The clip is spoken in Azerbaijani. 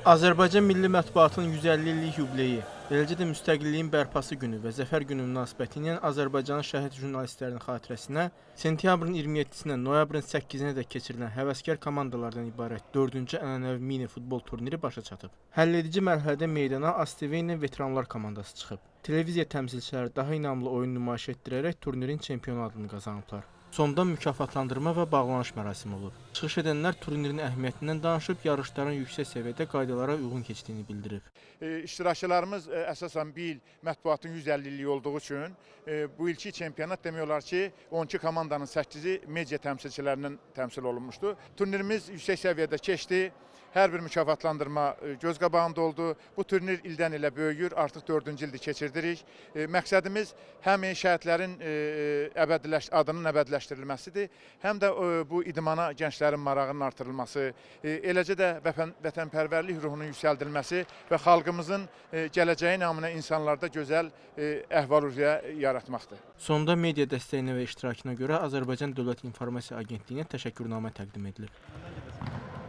Azərbaycan Milli Mətbuatının 150 illik yubileyi, eləcə də müstəqilliyin bərpası günü və Zəfər günü münasibətilə Azərbaycanın şəhid jurnalistlərinin xatirəsinə sentyabrın 27-dən noyabrın 8-dək keçirilən həvəskar komandalardan ibarət 4-cü ənənəvi mini futbol turniri başa çatıb. Həlledici mərhələdə meydana ASTV-nin veteranlar komandası çıxıb. Televiziya təmsilçiləri daha inamlı oyun nümayiş etdirərək turnirin çempionu adını qazanıblar. Sonda mükafatlandırma və bağlanış mərasimi olub. Çıxış edənlər turnirin əhəmiyyətindən danışıb, yarışların yüksək səviyyədə qaydalara uyğun keçdiyini bildirib. İştirakçılarımız əsasən bu il mətbuatın 150 illiyi olduğu üçün bu ilki çempionat demək olar ki, 12 komandanın 8-i media təmsilçilərindən təmsil olunmuşdu. Turnirimiz yüksək səviyyədə keçdi. Hər bir mükafatlandırma göz qabağında oldu. Bu turnir ildən ilə böyüyür, artıq 4-cü ildir keçirdirik. Məqsədimiz həm şəhidlərin adının əbədiləşdirilməsidir, həm də bu idmana gənclərin marağının artırılması, eləcə də vətənpərvərlik ruhunun yüksəldilməsi və xalqımızın gələcəyi naminə insanlarda gözəl əhval-ruhiyyə yaratmaqdır. Sonda media dəstəyinə və iştirakına görə Azərbaycan Dövlət İnformasiya Agentliyinə təşəkkürnamə təqdim edilib.